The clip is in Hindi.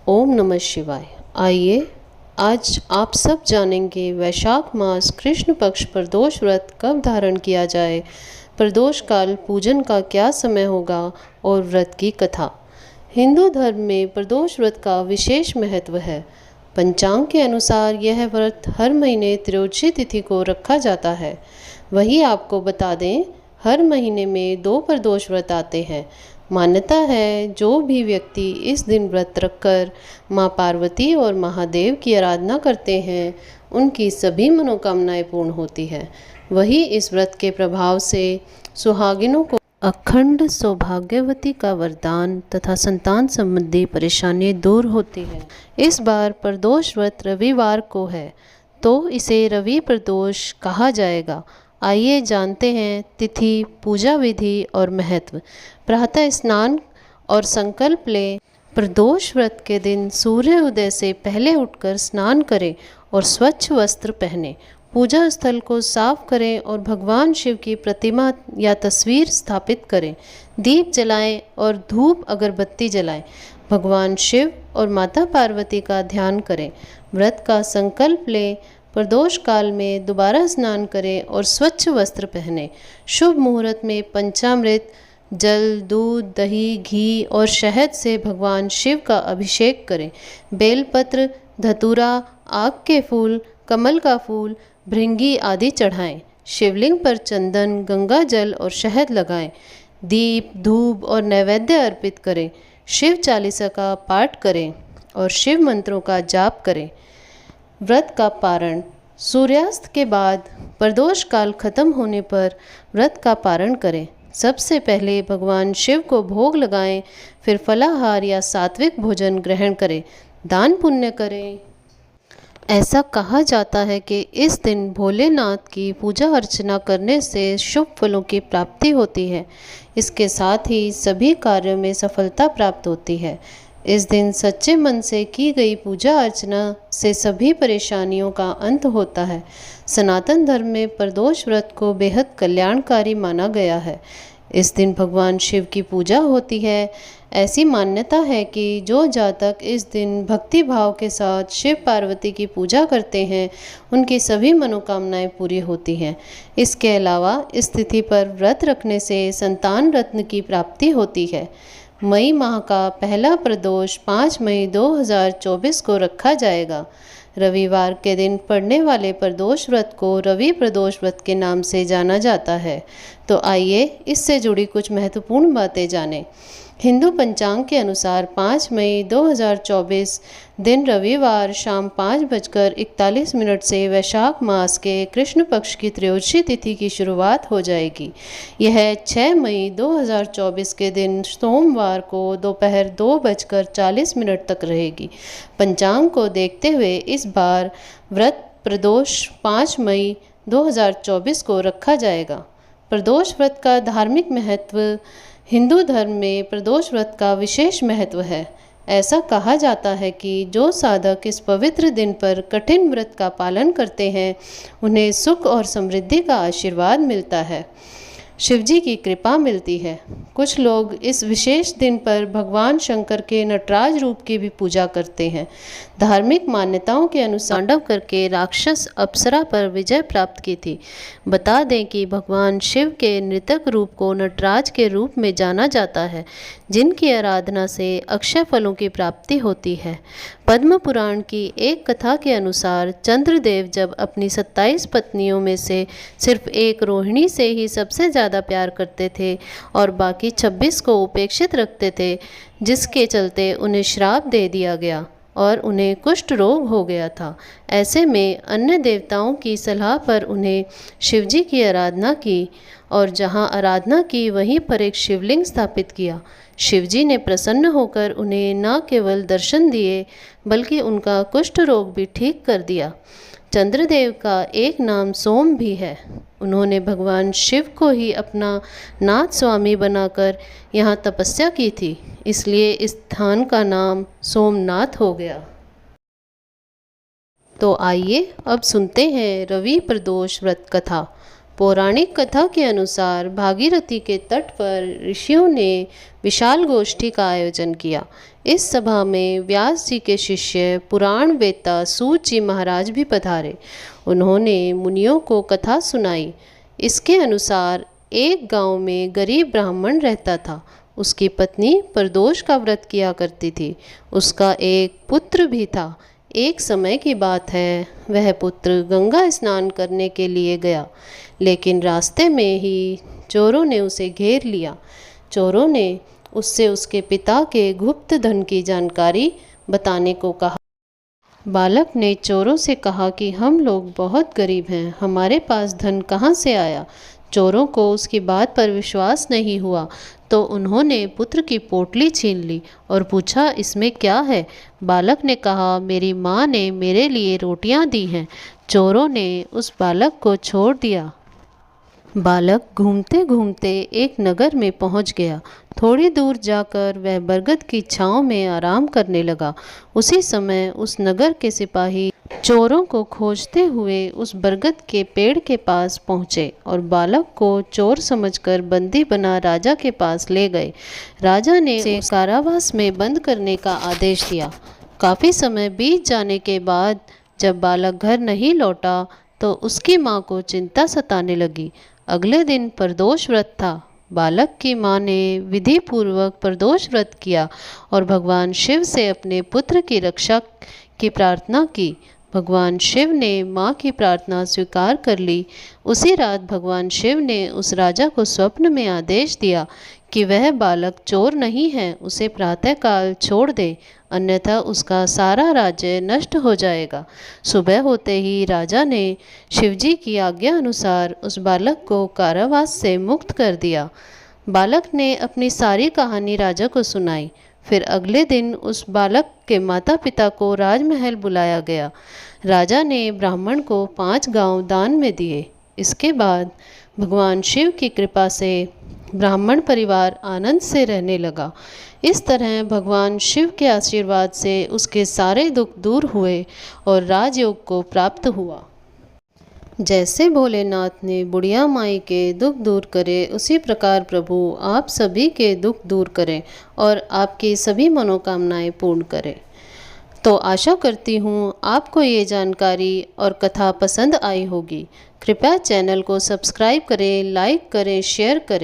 ओम नमः शिवाय। आइए आज आप सब जानेंगे वैशाख मास कृष्ण पक्ष प्रदोष व्रत कब धारण किया जाए, प्रदोष काल पूजन का क्या समय होगा और व्रत की कथा। हिंदू धर्म में प्रदोष व्रत का विशेष महत्व है। पंचांग के अनुसार यह व्रत हर महीने त्रयोदशी तिथि को रखा जाता है। वही आपको बता दें, हर महीने में 2 प्रदोष व्रत आते हैं। मान्यता है जो भी व्यक्ति इस दिन व्रत रखकर माँ पार्वती और महादेव की आराधना करते हैं, उनकी सभी मनोकामनाएं पूर्ण होती है। वही इस व्रत के प्रभाव से सुहागिनों को अखंड सौभाग्यवती का वरदान तथा संतान संबंधी परेशानियां दूर होती है। इस बार प्रदोष व्रत रविवार को है, तो इसे रवि प्रदोष कहा जाएगा। आइए जानते हैं तिथि, पूजा विधि और महत्व। प्रातः स्नान और संकल्प लें। प्रदोष व्रत के दिन सूर्य उदय से पहले उठकर स्नान करें और स्वच्छ वस्त्र पहनें। पूजा स्थल को साफ करें और भगवान शिव की प्रतिमा या तस्वीर स्थापित करें। दीप जलाएं और धूप अगरबत्ती जलाएं। भगवान शिव और माता पार्वती का ध्यान करें। व्रत का संकल्प लें। प्रदोष काल में दोबारा स्नान करें और स्वच्छ वस्त्र पहनें। शुभ मुहूर्त में पंचामृत, जल, दूध, दही, घी और शहद से भगवान शिव का अभिषेक करें। बेलपत्र, धतूरा, आक के फूल, कमल का फूल, भृंगी आदि चढ़ाएं। शिवलिंग पर चंदन, गंगा जल और शहद लगाएं। दीप, धूप और नैवेद्य अर्पित करें। शिव चालीसा का पाठ करें और शिव मंत्रों का जाप करें। व्रत का पारण। सूर्यास्त के बाद प्रदोष काल खत्म होने पर व्रत का पारण करें। सबसे पहले भगवान शिव को भोग लगाएं, फिर फलाहार या सात्विक भोजन ग्रहण करें, दान पुण्य करें। ऐसा कहा जाता है कि इस दिन भोलेनाथ की पूजा अर्चना करने से शुभ फलों की प्राप्ति होती है। इसके साथ ही सभी कार्यों में सफलता प्राप्त होती है। इस दिन सच्चे मन से की गई पूजा अर्चना से सभी परेशानियों का अंत होता है। सनातन धर्म में प्रदोष व्रत को बेहद कल्याणकारी माना गया है। इस दिन भगवान शिव की पूजा होती है। ऐसी मान्यता है कि जो जातक इस दिन भक्ति भाव के साथ शिव पार्वती की पूजा करते हैं, उनकी सभी मनोकामनाएं पूरी होती हैं। इसके अलावा इस तिथि पर व्रत रखने से संतान रत्न की प्राप्ति होती है। मई माह का पहला प्रदोष 5 मई 2024 को रखा जाएगा। रविवार के दिन पड़ने वाले प्रदोष व्रत को रवि प्रदोष व्रत के नाम से जाना जाता है। तो आइए इससे जुड़ी कुछ महत्वपूर्ण बातें जानें। हिंदू पंचांग के अनुसार 5 मई 2024 दिन रविवार शाम 5:41 से वैशाख मास के कृष्ण पक्ष की त्रयोदशी तिथि की शुरुआत हो जाएगी। यह 6 मई 2024 के दिन सोमवार को दोपहर 2:40 तक रहेगी। पंचांग को देखते हुए इस बार व्रत प्रदोष 5 मई 2024 को रखा जाएगा। प्रदोष व्रत का धार्मिक महत्व। हिंदू धर्म में प्रदोष व्रत का विशेष महत्व है। ऐसा कहा जाता है कि जो साधक इस पवित्र दिन पर कठिन व्रत का पालन करते हैं, उन्हें सुख और समृद्धि का आशीर्वाद मिलता है, शिवजी की कृपा मिलती है। कुछ लोग इस विशेष दिन पर भगवान शंकर के नटराज रूप की भी पूजा करते हैं। धार्मिक मान्यताओं के अनुसार तांडव करके राक्षस अप्सरा पर विजय प्राप्त की थी। बता दें कि भगवान शिव के नृतक रूप को नटराज के रूप में जाना जाता है, जिनकी आराधना से अक्षय फलों की प्राप्ति होती है। पद्म पुराण की एक कथा के अनुसार चंद्रदेव जब अपनी 27 पत्नियों में से सिर्फ एक रोहिणी से ही सबसे ज़्यादा प्यार करते थे और बाकी 26 को उपेक्षित रखते थे, जिसके चलते उन्हें श्राप दे दिया गया और उन्हें कुष्ठ रोग हो गया था। ऐसे में अन्य देवताओं की सलाह पर उन्हें शिवजी की आराधना की और जहां आराधना की वहीं पर एक शिवलिंग स्थापित किया। शिवजी ने प्रसन्न होकर उन्हें न केवल दर्शन दिए, बल्कि उनका कुष्ठ रोग भी ठीक कर दिया। चंद्रदेव का एक नाम सोम भी है। उन्होंने भगवान शिव को ही अपना नाथ स्वामी बनाकर यहाँ तपस्या की थी, इसलिए इस स्थान का नाम सोमनाथ हो गया। तो आइए अब सुनते हैं रवि प्रदोष व्रत कथा। पौराणिक कथा के अनुसार भागीरथी के तट पर ऋषियों ने विशाल गोष्ठी का आयोजन किया। इस सभा में व्यास जी के शिष्य पुराण वेत्ता सूत जी महाराज भी पधारे। उन्होंने मुनियों को कथा सुनाई। इसके अनुसार एक गांव में गरीब ब्राह्मण रहता था। उसकी पत्नी प्रदोष का व्रत किया करती थी। उसका एक पुत्र भी था। एक समय की बात है, वह पुत्र गंगा स्नान करने के लिए गया, लेकिन रास्ते में ही चोरों ने उसे घेर लिया। चोरों ने उससे उसके पिता के गुप्त धन की जानकारी बताने को कहा। बालक ने चोरों से कहा कि हम लोग बहुत गरीब हैं, हमारे पास धन कहाँ से आया। चोरों को उसकी बात पर विश्वास नहीं हुआ, तो उन्होंने पुत्र की पोटली छीन ली और पूछा, इसमें क्या है। बालक ने कहा, मेरी माँ ने मेरे लिए रोटियां दी हैं। चोरों ने उस बालक को छोड़ दिया। बालक घूमते घूमते एक नगर में पहुंच गया। थोड़ी दूर जाकर वह बरगद की छांव में आराम करने लगा। उसी समय उस नगर के सिपाही चोरों को खोजते हुए उस बरगद के पेड़ के पास पहुँचे और बालक को चोर समझकर बंदी बना राजा के पास ले गए। राजा ने उसे कारावास में बंद करने का आदेश दिया। काफ़ी समय बीत जाने के बाद जब बालक घर नहीं लौटा तो उसकी माँ को चिंता सताने लगी। अगले दिन प्रदोष व्रत था। बालक की माँ ने विधि पूर्वक प्रदोष व्रत किया और भगवान शिव से अपने पुत्र की रक्षा की प्रार्थना की। भगवान शिव ने माँ की प्रार्थना स्वीकार कर ली। उसी रात भगवान शिव ने उस राजा को स्वप्न में आदेश दिया कि वह बालक चोर नहीं है, उसे प्रातःकाल छोड़ दे, अन्यथा उसका सारा राज्य नष्ट हो जाएगा। सुबह होते ही राजा ने शिवजी की आज्ञा अनुसार उस बालक को कारावास से मुक्त कर दिया। बालक ने अपनी सारी कहानी राजा को सुनाई। फिर अगले दिन उस बालक के माता पिता को राजमहल बुलाया गया। राजा ने ब्राह्मण को 5 गांव दान में दिए। इसके बाद भगवान शिव की कृपा से ब्राह्मण परिवार आनंद से रहने लगा। इस तरह भगवान शिव के आशीर्वाद से उसके सारे दुख दूर हुए और राजयोग को प्राप्त हुआ। जैसे भोलेनाथ ने बुढ़िया माई के दुख दूर करे, उसी प्रकार प्रभु आप सभी के दुख दूर करें और आपकी सभी मनोकामनाएं पूर्ण करें। तो आशा करती हूँ आपको ये जानकारी और कथा पसंद आई होगी। कृपया चैनल को सब्सक्राइब करें, लाइक करें, शेयर करें।